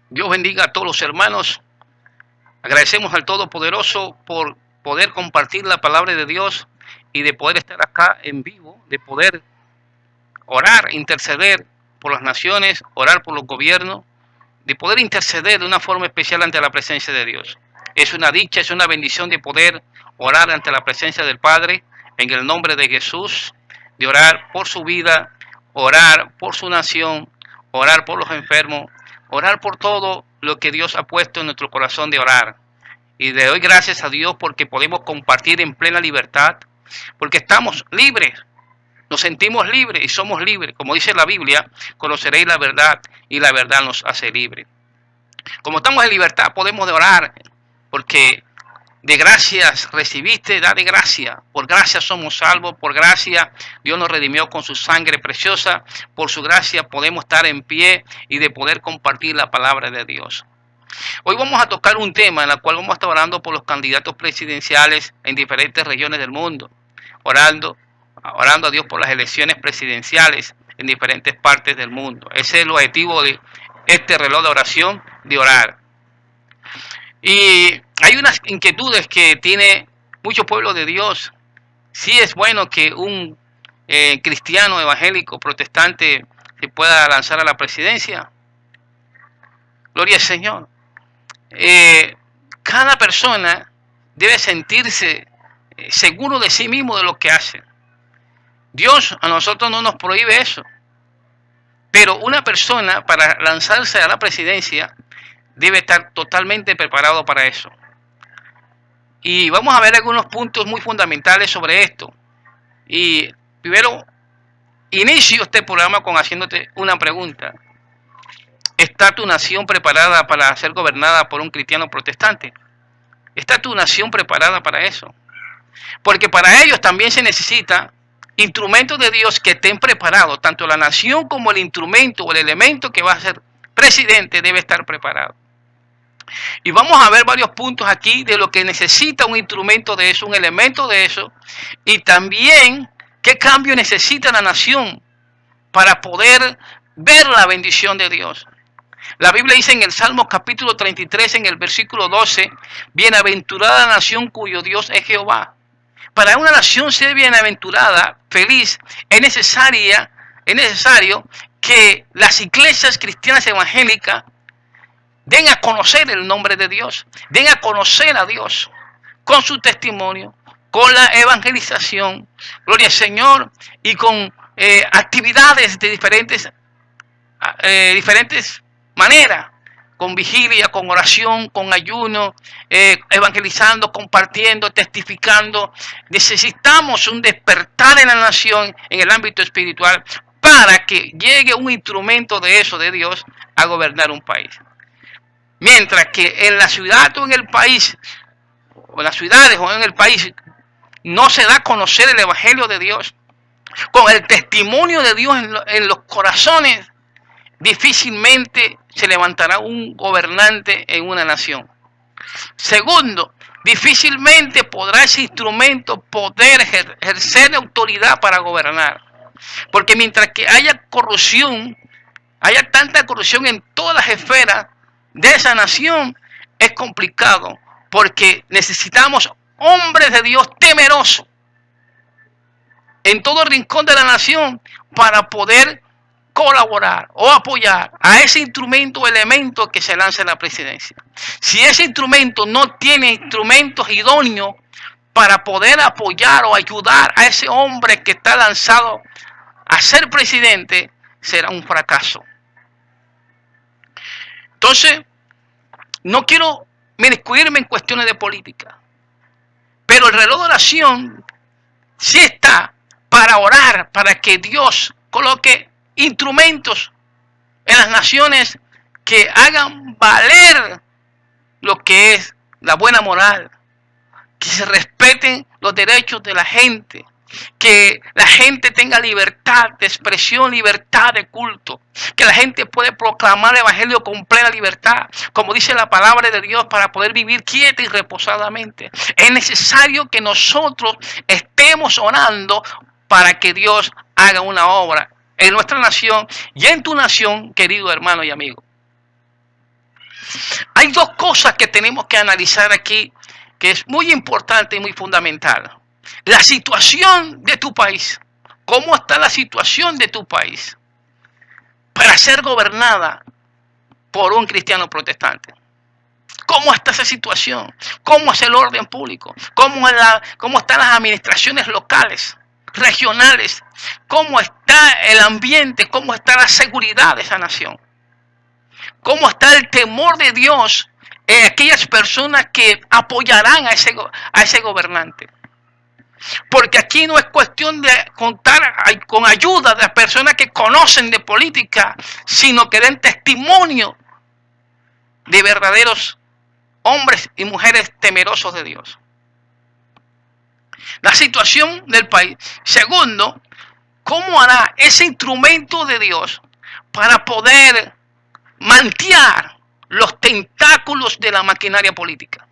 Dios bendiga a todos los hermanos. Agradecemos al Todopoderoso por poder compartir la palabra de Dios y de poder estar acá en vivo, de poder orar, interceder por las naciones, orar por los gobiernos, de poder interceder de una forma especial ante la presencia de Dios. Es una dicha, es una bendición de poder orar ante la presencia del Padre en el nombre de Jesús, de orar por su vida, orar por su nación, orar por los enfermos, orar por todo lo que Dios ha puesto en nuestro corazón de orar. Y le doy gracias a Dios porque podemos compartir en plena libertad, porque estamos libres, nos sentimos libres y somos libres. Como dice la Biblia, conoceréis la verdad y la verdad nos hace libres. Como estamos en libertad podemos orar, porque de gracias recibiste, da de gracia. Por gracia somos salvos, por gracia Dios nos redimió con su sangre preciosa. Por su gracia podemos estar en pie y de poder compartir la palabra de Dios. Hoy vamos a tocar un tema en el cual vamos a estar orando por los candidatos presidenciales en diferentes regiones del mundo. Orando a Dios por las elecciones presidenciales en diferentes partes del mundo. Ese es el objetivo de este reloj de oración, de orar. Y hay unas inquietudes que tiene mucho pueblo de Dios. Sí es bueno que un cristiano evangélico protestante se pueda lanzar a la presidencia. Gloria al Señor. Cada persona debe sentirse seguro de sí mismo de lo que hace. Dios a nosotros no nos prohíbe eso. Pero una persona para lanzarse a la presidencia debe estar totalmente preparado para eso. Y vamos a ver algunos puntos muy fundamentales sobre esto. Y primero, inicio este programa con haciéndote una pregunta. ¿Está tu nación preparada para ser gobernada por un cristiano protestante? ¿Está tu nación preparada para eso? Porque para ellos también se necesita instrumentos de Dios que estén preparados. Tanto la nación como el instrumento o el elemento que va a ser presidente debe estar preparado. Y vamos a ver varios puntos aquí de lo que necesita un instrumento de eso, un elemento de eso, y también qué cambio necesita la nación para poder ver la bendición de Dios. La Biblia dice en el Salmo capítulo 33, en el versículo 12, bienaventurada la nación cuyo Dios es Jehová. Para una nación ser bienaventurada, feliz, es necesario que las iglesias cristianas evangélicas den a conocer el nombre de Dios, den a conocer a Dios con su testimonio, con la evangelización, gloria al Señor, y con actividades de diferentes maneras, con vigilia, con oración, con ayuno, evangelizando, compartiendo, testificando. Necesitamos un despertar en la nación en el ámbito espiritual para que llegue un instrumento de eso, de Dios, a gobernar un país. Mientras que en la ciudad o en el país, o en las ciudades o en el país, no se da a conocer el evangelio de Dios, con el testimonio de Dios en los corazones, difícilmente se levantará un gobernante en una nación. Segundo, difícilmente podrá ese instrumento poder ejercer autoridad para gobernar. Porque mientras que haya corrupción, haya tanta corrupción en todas las esferas de esa nación, es complicado, porque necesitamos hombres de Dios temerosos en todo rincón de la nación para poder colaborar o apoyar a ese instrumento o elemento que se lanza en la presidencia. Si ese instrumento no tiene instrumentos idóneos para poder apoyar o ayudar a ese hombre que está lanzado a ser presidente, será un fracaso. Entonces, no quiero inmiscuirme en cuestiones de política, pero el reloj de oración sí está para orar, para que Dios coloque instrumentos en las naciones que hagan valer lo que es la buena moral, que se respeten los derechos de la gente, que la gente tenga libertad de expresión, libertad de culto, que la gente puede proclamar el evangelio con plena libertad, como dice la palabra de Dios, para poder vivir quieta y reposadamente. Es necesario que nosotros estemos orando para que Dios haga una obra en nuestra nación y en tu nación, querido hermano y amigo. Hay dos cosas que tenemos que analizar aquí, que es muy importante y muy fundamental. La situación de tu país. ¿Cómo está la situación de tu país para ser gobernada por un cristiano protestante? ¿Cómo está esa situación? ¿Cómo es el orden público? ¿Cómo están las administraciones locales, regionales? ¿Cómo está el ambiente? ¿Cómo está la seguridad de esa nación? ¿Cómo está el temor de Dios en aquellas personas que apoyarán a ese gobernante? Porque aquí no es cuestión de contar con ayuda de las personas que conocen de política, sino que den testimonio de verdaderos hombres y mujeres temerosos de Dios. La situación del país. Segundo, ¿cómo hará ese instrumento de Dios para poder mantear los tentáculos de la maquinaria política?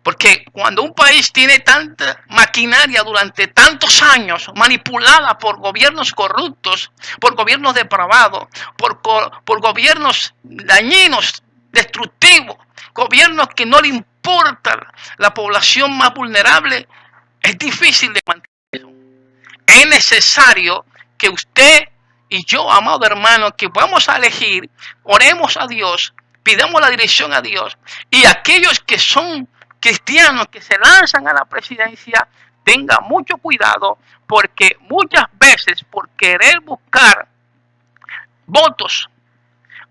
Porque cuando un país tiene tanta maquinaria durante tantos años, manipulada por gobiernos corruptos, por gobiernos depravados, por gobiernos dañinos, destructivos, gobiernos que no le importa la población más vulnerable, es difícil de mantener. Es necesario que usted y yo, amado hermano, que vamos a elegir, oremos a Dios, pidamos la dirección a Dios, y aquellos que son cristianos que se lanzan a la presidencia, tengan mucho cuidado, porque muchas veces por querer buscar votos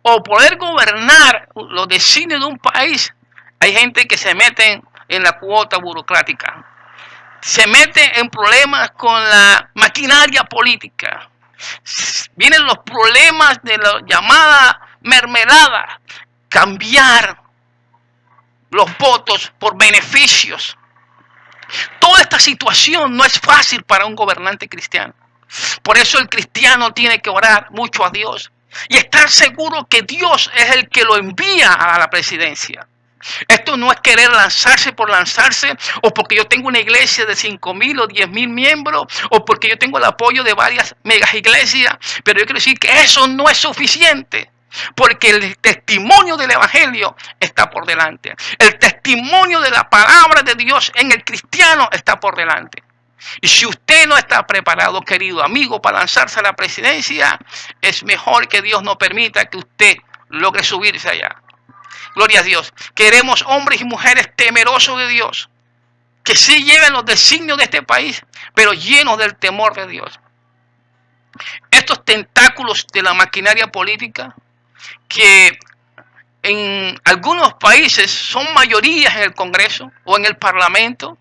o poder gobernar los designios de un país, hay gente que se mete en la cuota burocrática, se mete en problemas con la maquinaria política. Vienen los problemas de la llamada mermelada, cambiar los votos por beneficios. Toda esta situación no es fácil para un gobernante cristiano. Por eso el cristiano tiene que orar mucho a Dios y estar seguro que Dios es el que lo envía a la presidencia. Esto no es querer lanzarse por lanzarse, o porque yo tengo una iglesia de 5,000 o 10,000 miembros, o porque yo tengo el apoyo de varias megas iglesias, pero yo quiero decir que eso no es suficiente, porque el testimonio del evangelio está por delante. El testimonio de la palabra de Dios en el cristiano está por delante. Y si usted no está preparado, querido amigo, para lanzarse a la presidencia, es mejor que Dios no permita que usted logre subirse allá. Gloria a Dios. Queremos hombres y mujeres temerosos de Dios, que sí lleven los designios de este país, pero llenos del temor de Dios. Estos tentáculos de la maquinaria política, que en algunos países son mayorías en el Congreso o en el Parlamento,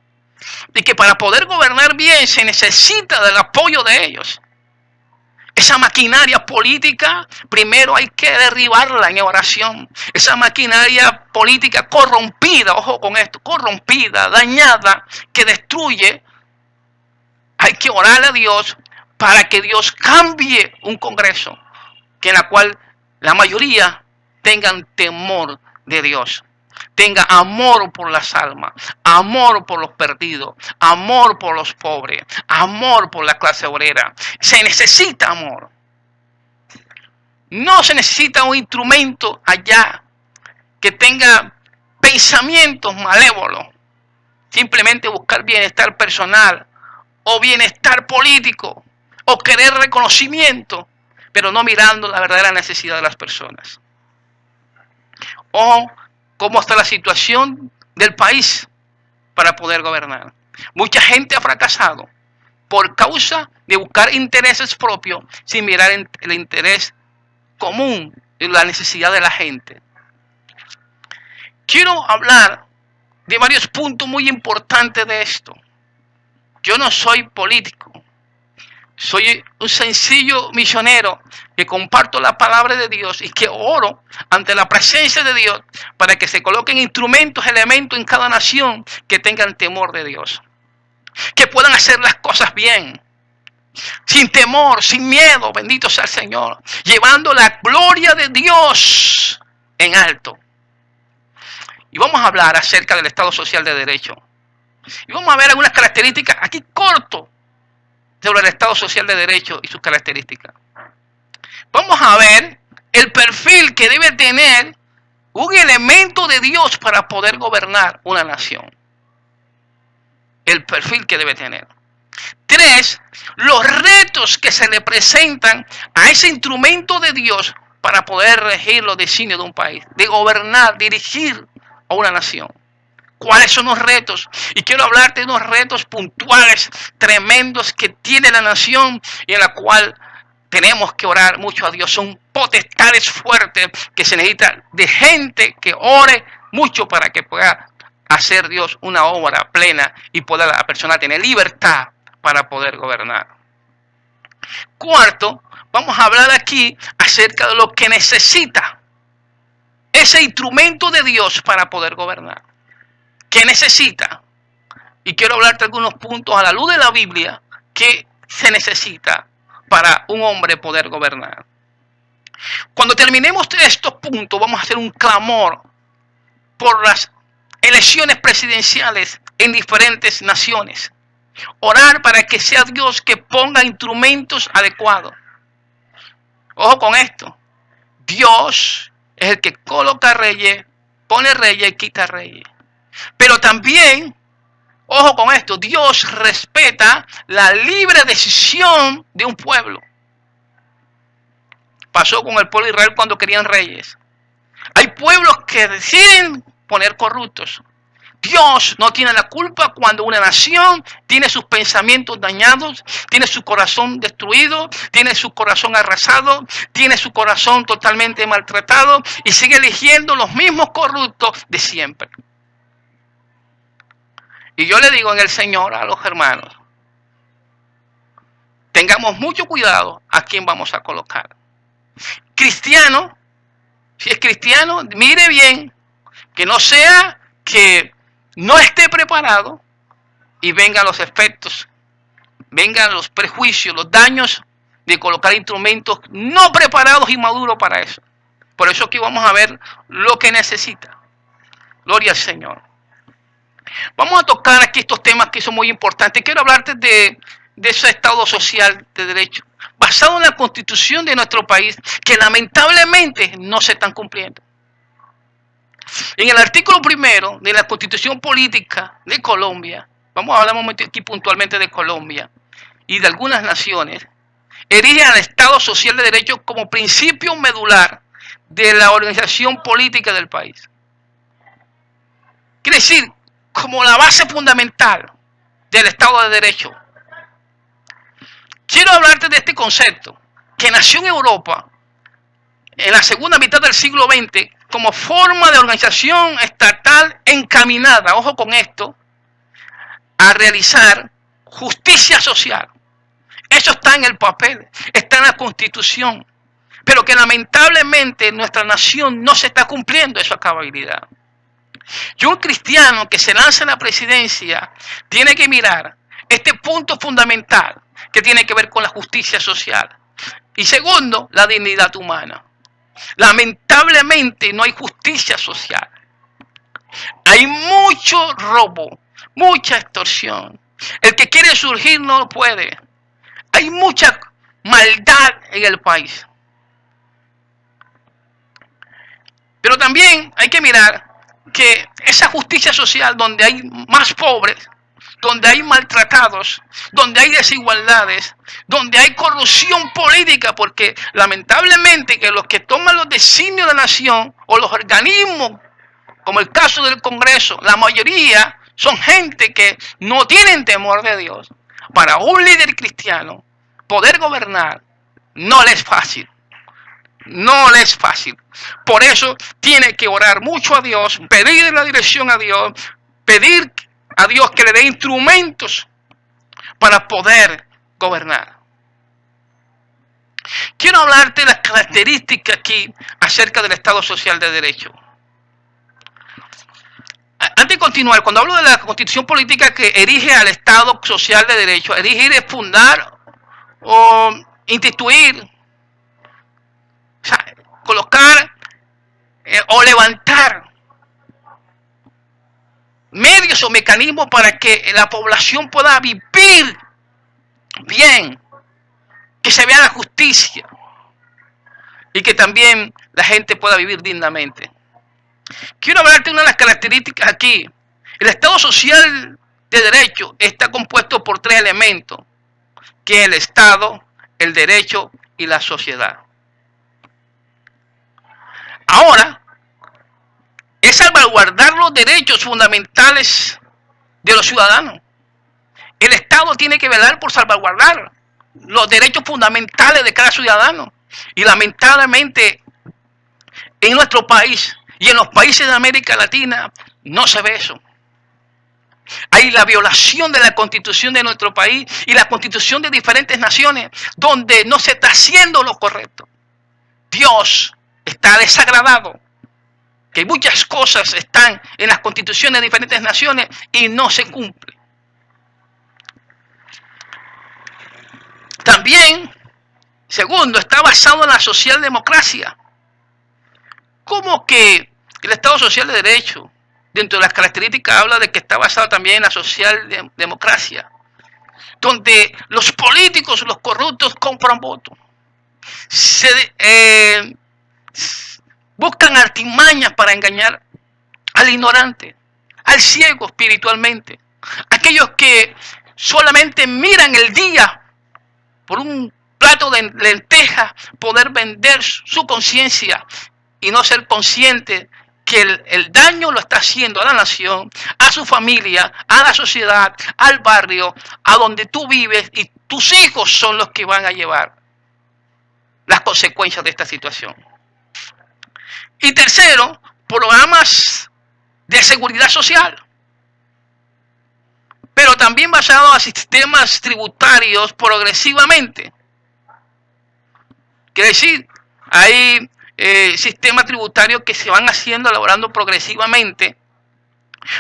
y que para poder gobernar bien se necesita del apoyo de ellos. Esa maquinaria política, primero hay que derribarla en oración. Esa maquinaria política corrompida, ojo con esto, corrompida, dañada, que destruye, hay que orarle a Dios para que Dios cambie un Congreso, que en la cual la mayoría tengan temor de Dios. Tenga amor por las almas, amor por los perdidos, amor por los pobres, amor por la clase obrera. Se necesita amor. No se necesita un instrumento allá que tenga pensamientos malévolos. Simplemente buscar bienestar personal o bienestar político o querer reconocimiento, pero no mirando la verdadera necesidad de las personas. O cómo está la situación del país para poder gobernar. Mucha gente ha fracasado por causa de buscar intereses propios sin mirar el interés común y la necesidad de la gente. Quiero hablar de varios puntos muy importantes de esto. Yo no soy político. Soy un sencillo misionero que comparto la palabra de Dios y que oro ante la presencia de Dios para que se coloquen instrumentos, elementos en cada nación que tengan temor de Dios. Que puedan hacer las cosas bien, sin temor, sin miedo, bendito sea el Señor, llevando la gloria de Dios en alto. Y vamos a hablar acerca del Estado Social de Derecho. Y vamos a ver algunas características, aquí corto, sobre el Estado Social de Derecho y sus características. Vamos a ver el perfil que debe tener un elemento de Dios para poder gobernar una nación. El perfil que debe tener. 3, los retos que se le presentan a ese instrumento de Dios para poder regir los designios de un país, de gobernar, dirigir a una nación. ¿Cuáles son los retos? Y quiero hablarte de unos retos puntuales, tremendos que tiene la nación y en la cual tenemos que orar mucho a Dios. Son potestades fuertes que se necesita de gente que ore mucho para que pueda hacer Dios una obra plena y pueda la persona tener libertad para poder gobernar. 4, vamos a hablar aquí acerca de lo que necesita ese instrumento de Dios para poder gobernar. ¿Qué necesita? Y quiero hablarte de algunos puntos a la luz de la Biblia que se necesita para un hombre poder gobernar. Cuando terminemos estos puntos, vamos a hacer un clamor por las elecciones presidenciales en diferentes naciones. Orar para que sea Dios que ponga instrumentos adecuados. Ojo con esto. Dios es el que coloca reyes, pone reyes y quita reyes. Pero también, ojo con esto, Dios respeta la libre decisión de un pueblo. Pasó con el pueblo de Israel cuando querían reyes. Hay pueblos que deciden poner corruptos. Dios no tiene la culpa cuando una nación tiene sus pensamientos dañados, tiene su corazón destruido, tiene su corazón arrasado, tiene su corazón totalmente maltratado y sigue eligiendo los mismos corruptos de siempre. Y yo le digo en el Señor a los hermanos, tengamos mucho cuidado a quién vamos a colocar. Cristiano, si es cristiano, mire bien, que no sea que no esté preparado y vengan los efectos, vengan los prejuicios, los daños de colocar instrumentos no preparados y maduros para eso. Por eso aquí vamos a ver lo que necesita. Gloria al Señor. Vamos a tocar aquí estos temas que son muy importantes. Quiero hablarte de ese Estado social de derecho, basado en la Constitución de nuestro país, que lamentablemente no se están cumpliendo. En el artículo 1 de la Constitución Política de Colombia, vamos a hablar un momento aquí puntualmente de Colombia y de algunas naciones, erige al Estado Social de Derecho como principio medular de la organización política del país. Quiere decir, como la base fundamental del Estado de Derecho. Quiero hablarte de este concepto que nació en Europa en la segunda mitad del siglo XX como forma de organización estatal encaminada, ojo con esto, a realizar justicia social. Eso está en el papel, está en la Constitución, pero que lamentablemente en nuestra nación no se está cumpliendo esa cabalidad. Y un cristiano que se lanza a la presidencia tiene que mirar este punto fundamental que tiene que ver con la justicia social. Y segundo, la dignidad humana. Lamentablemente no hay justicia social. Hay mucho robo, mucha extorsión. El que quiere surgir no lo puede. Hay mucha maldad en el país. Pero también hay que mirar que esa justicia social donde hay más pobres, donde hay maltratados, donde hay desigualdades, donde hay corrupción política, porque lamentablemente que los que toman los designios de la nación o los organismos, como el caso del Congreso, la mayoría son gente que no tienen temor de Dios. Para un líder cristiano poder gobernar no le es fácil. No le es fácil. Por eso tiene que orar mucho a Dios, pedir la dirección a Dios, pedir a Dios que le dé instrumentos para poder gobernar. Quiero hablarte de las características aquí acerca del Estado Social de Derecho. Antes de continuar, cuando hablo de la Constitución Política que erige al Estado Social de Derecho, erigir es fundar o instituir, o sea, colocar o levantar medios o mecanismos para que la población pueda vivir bien, que se vea la justicia y que también la gente pueda vivir dignamente. Quiero hablarte de una de las características aquí. El Estado social de derecho está compuesto por tres elementos, que es el Estado, el derecho y la sociedad. Ahora, es salvaguardar los derechos fundamentales de los ciudadanos. El Estado tiene que velar por salvaguardar los derechos fundamentales de cada ciudadano. Y lamentablemente, en nuestro país y en los países de América Latina, no se ve eso. Hay la violación de la Constitución de nuestro país y la Constitución de diferentes naciones, donde no se está haciendo lo correcto. Dios está desagradado, que muchas cosas están en las constituciones de diferentes naciones y no se cumplen. También, segundo, está basado en la socialdemocracia. ¿Cómo que el Estado social de derecho, dentro de las características, habla de que está basado también en la socialdemocracia, donde los políticos, los corruptos, compran votos? Buscan artimañas para engañar al ignorante, al ciego espiritualmente, aquellos que solamente miran el día por un plato de lentejas, poder vender su conciencia y no ser consciente que el daño lo está haciendo a la nación, a su familia, a la sociedad, al barrio, a donde tú vives, y tus hijos son los que van a llevar las consecuencias de esta situación. Y tercero, programas de seguridad social, pero también basado a sistemas tributarios progresivamente. Quiere decir, hay sistemas tributarios que se van haciendo, elaborando progresivamente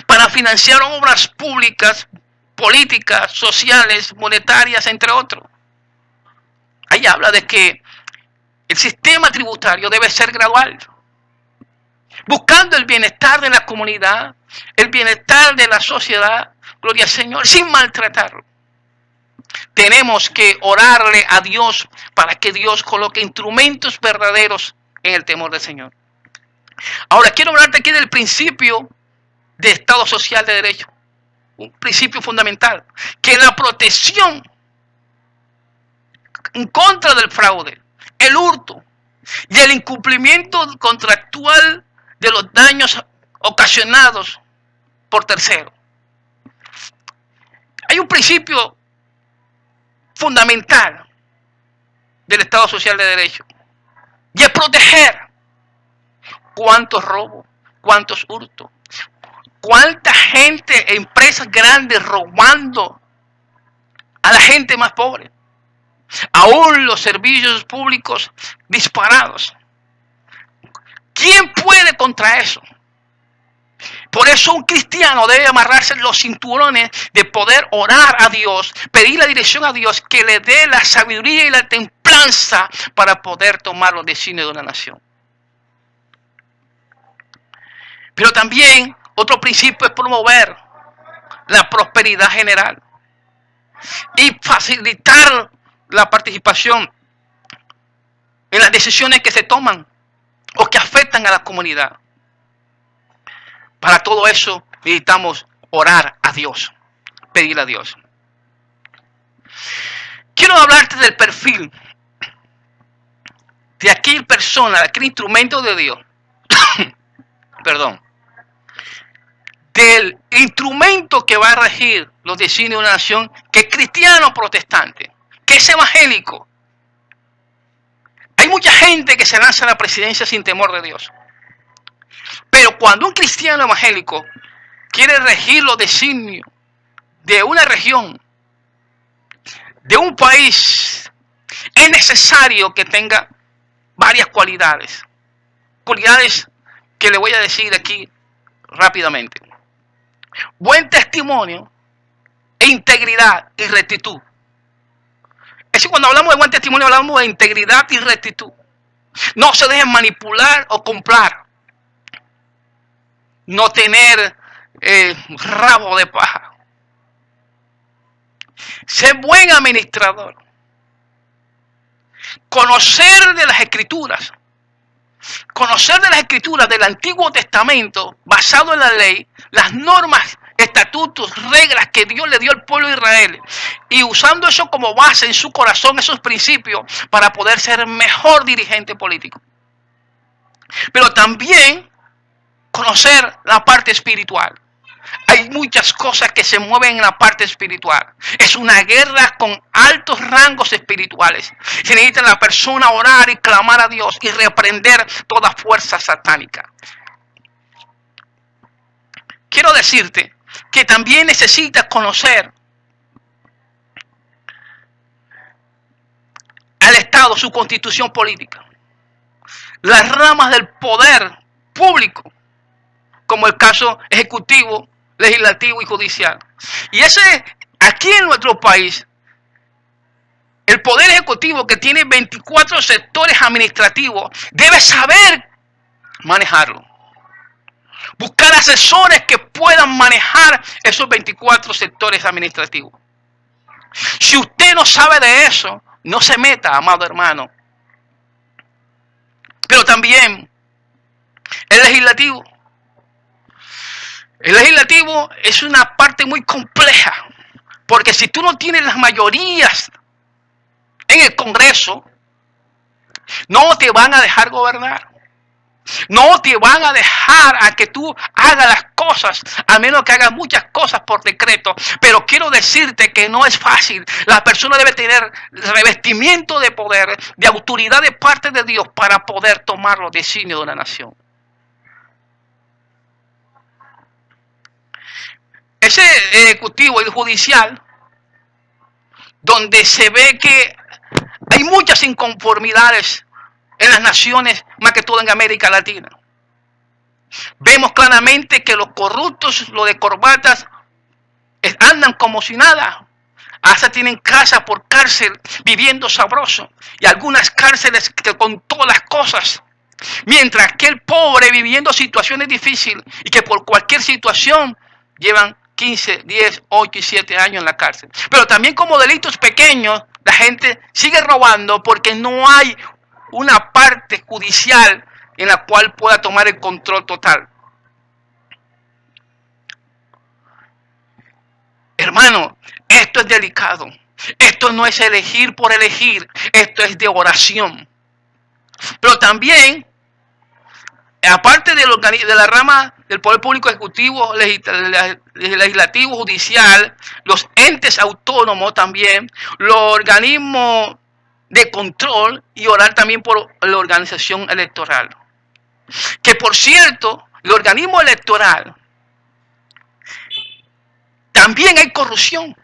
para financiar obras públicas, políticas, sociales, monetarias, entre otros. Ahí habla de que el sistema tributario debe ser gradual, buscando el bienestar de la comunidad, el bienestar de la sociedad, gloria al Señor, sin maltratarlo. Tenemos que orarle a Dios para que Dios coloque instrumentos verdaderos en el temor del Señor. Ahora quiero hablarte aquí del principio de Estado social de derecho, un principio fundamental, que la protección en contra del fraude, el hurto y el incumplimiento contractual de los daños ocasionados por terceros. Hay un principio fundamental del Estado social de derecho, y es proteger. ¿Cuántos robos? ¿Cuántos hurtos? ¿Cuánta gente, empresas grandes robando a la gente más pobre? Aún los servicios públicos disparados. ¿Quién puede contra eso? Por eso un cristiano debe amarrarse los cinturones de poder orar a Dios, pedir la dirección a Dios, que le dé la sabiduría y la templanza para poder tomar los designios de una nación. Pero también otro principio es promover la prosperidad general y facilitar la participación en las decisiones que se toman o que afectan a la comunidad. Para todo eso necesitamos orar a Dios, pedir a Dios. Quiero hablarte del perfil de aquella persona, de aquel instrumento de Dios, perdón, del instrumento que va a regir los designios de una nación, que es cristiano o protestante, que es evangélico. Hay mucha gente que se lanza a la presidencia sin temor de Dios. Pero cuando un cristiano evangélico quiere regir los designios de una región, de un país, es necesario que tenga varias cualidades. Cualidades que le voy a decir aquí rápidamente. Buen testimonio e integridad y rectitud. Es decir, cuando hablamos de buen testimonio hablamos de integridad y rectitud. No se dejen manipular o comprar. No tener rabo de paja. Ser buen administrador. Conocer de las escrituras. Conocer de las escrituras del Antiguo Testamento, basado en la ley, las normas, estatutos, reglas que Dios le dio al pueblo de Israel, y usando eso como base en su corazón, esos principios, para poder ser mejor dirigente político. Pero también conocer la parte espiritual. Hay muchas cosas que se mueven en la parte espiritual. Es una guerra con altos rangos espirituales. Se necesita la persona orar y clamar a Dios y reprender toda fuerza satánica. Quiero decirte que también necesitas conocer al Estado, su constitución política, las ramas del poder público, como el caso ejecutivo, legislativo y judicial. Y ese, aquí en nuestro país, el poder ejecutivo, que tiene 24 sectores administrativos, debe saber manejarlo. Buscar asesores que puedan manejar esos 24 sectores administrativos. Si usted no sabe de eso, no se meta, amado hermano. Pero también el legislativo. El legislativo es una parte muy compleja, porque si tú no tienes las mayorías en el Congreso, no te van a dejar gobernar. No te van a dejar a que tú hagas las cosas, a menos que hagas muchas cosas por decreto. Pero quiero decirte que no es fácil. La persona debe tener revestimiento de poder, de autoridad de parte de Dios para poder tomar los designios de una nación. Ese ejecutivo y el judicial, donde se ve que hay muchas inconformidades en las naciones, más que todo en América Latina. Vemos claramente que los corruptos, los de corbatas, andan como si nada. Hasta tienen casa por cárcel, viviendo sabroso. Y algunas cárceles que con todas las cosas. Mientras que el pobre viviendo situaciones difíciles y que por cualquier situación llevan 15, 10, 8 y 7 años en la cárcel. Pero también como delitos pequeños, la gente sigue robando porque no hay una parte judicial en la cual pueda tomar el control total. Hermano, esto es delicado. Esto no es elegir por elegir. Esto es de oración. Pero también, aparte de la rama del poder público ejecutivo, legislativo, judicial, los entes autónomos también, los organismos de control y orar también por la organización electoral. Que por cierto, el organismo electoral también hay corrupción.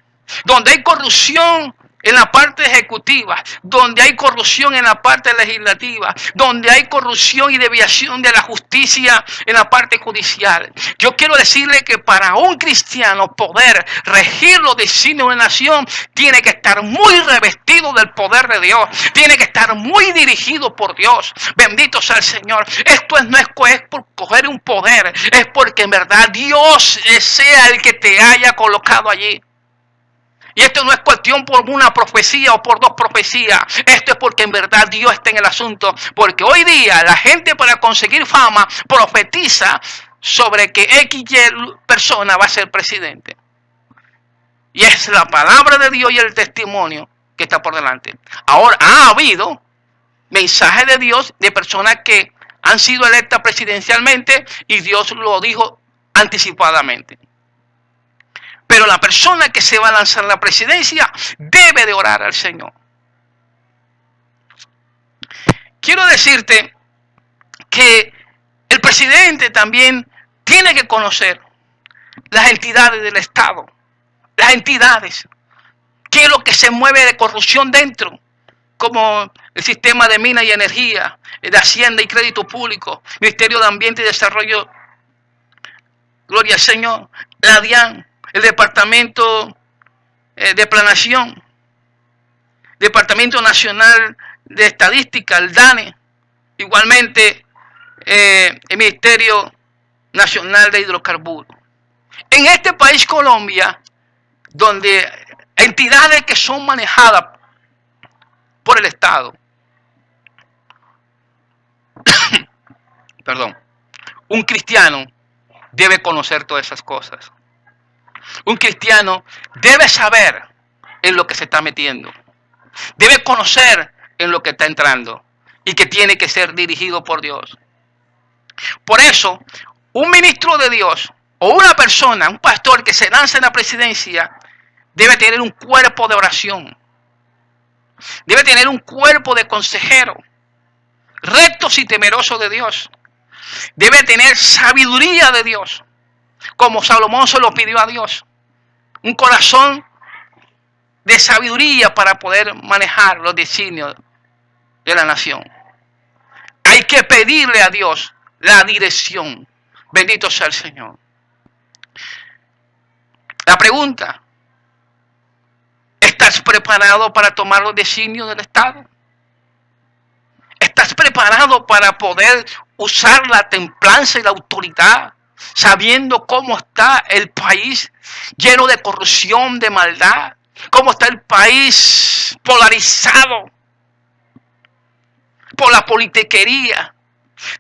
Donde hay corrupción en la parte ejecutiva, donde hay corrupción en la parte legislativa, donde hay corrupción y desviación de la justicia en la parte judicial. Yo quiero decirle que para un cristiano poder regir los designios de una nación, tiene que estar muy revestido del poder de Dios, tiene que estar muy dirigido por Dios. Bendito sea el Señor. Esto no es por coger un poder, es porque en verdad Dios sea el que te haya colocado allí. Y esto no es cuestión por una profecía o por dos profecías. Esto es porque en verdad Dios está en el asunto. Porque hoy día la gente, para conseguir fama, profetiza sobre que XY persona va a ser presidente. Y es la palabra de Dios y el testimonio que está por delante. Ahora, ha habido mensajes de Dios de personas que han sido electas presidencialmente y Dios lo dijo anticipadamente. Pero la persona que se va a lanzar a la presidencia debe de orar al Señor. Quiero decirte que el presidente también tiene que conocer las entidades del Estado, las entidades, qué es lo que se mueve de corrupción dentro, como el sistema de minas y energía, de Hacienda y Crédito Público, Ministerio de Ambiente y Desarrollo, gloria al Señor, la DIAN, el Departamento de Planación, Departamento Nacional de Estadística, el DANE, igualmente el Ministerio Nacional de Hidrocarburos. En este país, Colombia, donde entidades que son manejadas por el Estado, perdón, un cristiano debe conocer todas esas cosas. Un cristiano debe saber en lo que se está metiendo. Debe conocer en lo que está entrando y que tiene que ser dirigido por Dios. Por eso, un ministro de Dios o una persona, un pastor que se lanza en la presidencia, debe tener un cuerpo de oración. Debe tener un cuerpo de consejero, rectos y temerosos de Dios. Debe tener sabiduría de Dios, como Salomón se lo pidió a Dios. Un corazón de sabiduría para poder manejar los designios de la nación. Hay que pedirle a Dios la dirección. Bendito sea el Señor. La pregunta: ¿estás preparado para tomar los designios del Estado? ¿Estás preparado para poder usar la templanza y la autoridad, sabiendo cómo está el país lleno de corrupción, de maldad? ¿Cómo está el país polarizado por la politiquería?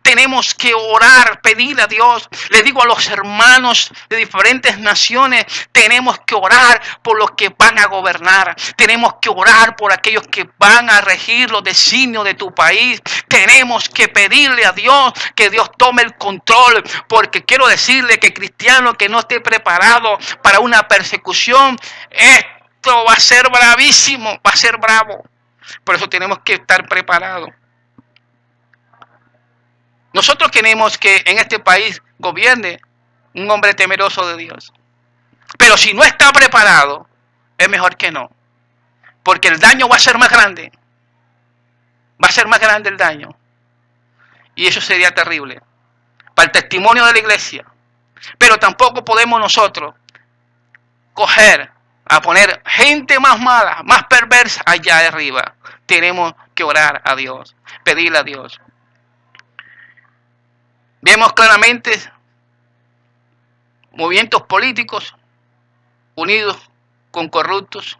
Tenemos que orar, pedirle a Dios. Le digo a los hermanos de diferentes naciones, tenemos que orar por los que van a gobernar. Tenemos que orar por aquellos que van a regir los designios de tu país. Tenemos que pedirle a Dios que Dios tome el control, porque quiero decirle que cristiano que no esté preparado para una persecución, esto va a ser bravísimo, va a ser bravo. Por eso tenemos que estar preparados. Nosotros queremos que en este país gobierne un hombre temeroso de Dios. Pero si no está preparado, es mejor que no. Porque el daño va a ser más grande. Va a ser más grande el daño. Y eso sería terrible para el testimonio de la iglesia. Pero tampoco podemos nosotros coger a poner gente más mala, más perversa allá arriba. Tenemos que orar a Dios, pedirle a Dios. Vemos claramente movimientos políticos unidos con corruptos,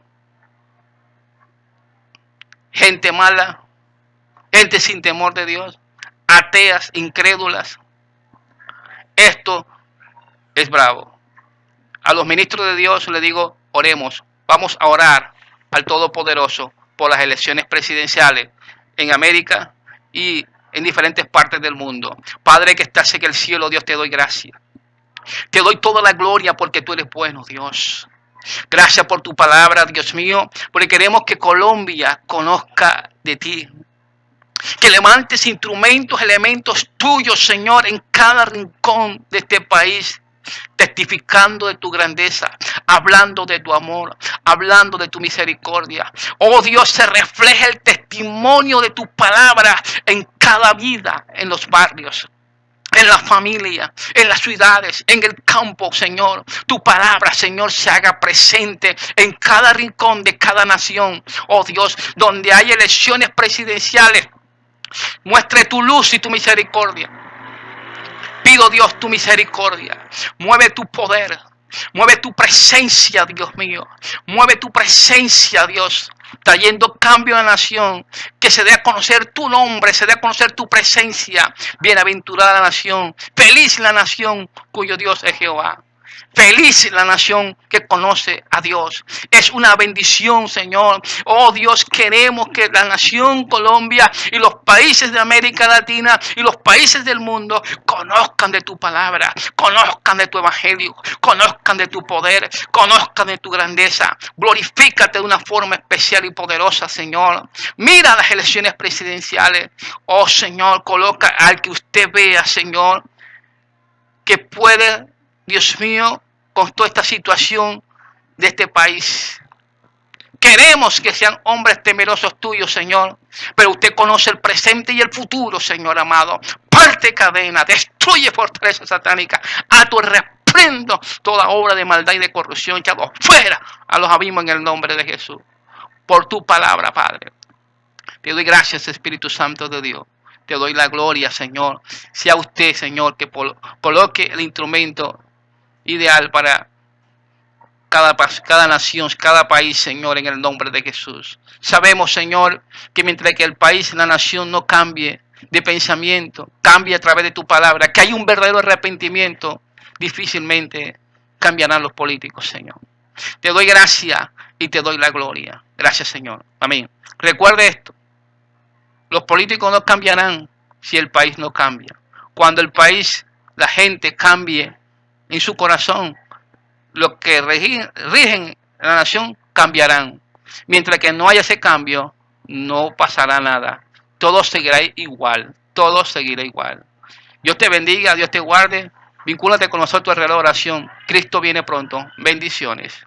gente mala, gente sin temor de Dios, ateas, incrédulas. Esto es bravo. A los ministros de Dios les digo, oremos, vamos a orar al Todopoderoso por las elecciones presidenciales en América y en diferentes partes del mundo. Padre que estás en el cielo, Dios, te doy gracias. Te doy toda la gloria porque tú eres bueno, Dios. Gracias por tu palabra, Dios mío, porque queremos que Colombia conozca de ti. Que levantes instrumentos, elementos tuyos, Señor, en cada rincón de este país, testificando de tu grandeza, hablando de tu amor, hablando de tu misericordia. Oh Dios, se refleja el testimonio de tu palabra en cada vida, en los barrios, en la familia, en las ciudades, en el campo, Señor. Tu palabra, Señor, se haga presente en cada rincón de cada nación. Oh Dios, donde hay elecciones presidenciales, muestre tu luz y tu misericordia. Pido, Dios, tu misericordia. Mueve tu poder. Mueve tu presencia, Dios mío. Mueve tu presencia, Dios. Trayendo cambio a la nación. Que se dé a conocer tu nombre. Se dé a conocer tu presencia. Bienaventurada la nación. Feliz la nación cuyo Dios es Jehová. Feliz la nación que conoce a Dios. Es una bendición, Señor. Oh Dios, queremos que la nación Colombia y los países de América Latina y los países del mundo conozcan de tu palabra, conozcan de tu evangelio, conozcan de tu poder, conozcan de tu grandeza. Glorifícate de una forma especial y poderosa, Señor. Mira las elecciones presidenciales. Oh Señor, coloca al que usted vea, Señor, que puede, Dios mío, con toda esta situación de este país. Queremos que sean hombres temerosos tuyos, Señor. Pero usted conoce el presente y el futuro, Señor amado. Parte cadena, destruye fortalezas satánicas. A tu reprendo toda obra de maldad y de corrupción. Echado fuera a los abismos en el nombre de Jesús. Por tu palabra, Padre. Te doy gracias, Espíritu Santo de Dios. Te doy la gloria, Señor. Sea usted, Señor, que coloque el instrumento ideal para cada nación, cada país, Señor, en el nombre de Jesús. Sabemos, Señor, que mientras que el país, la nación no cambie, de pensamiento, cambie a través de tu palabra, que hay un verdadero arrepentimiento, difícilmente cambiarán los políticos, Señor. Te doy gracias y te doy la gloria. Gracias, Señor. Amén. Recuerde esto. Los políticos no cambiarán si el país no cambia. Cuando el país, la gente cambie en su corazón, los que rigen la nación cambiarán. Mientras que no haya ese cambio, no pasará nada. Todo seguirá igual. Todo seguirá igual. Dios te bendiga, Dios te guarde. Vincúlate con nosotros en la oración. Cristo viene pronto. Bendiciones.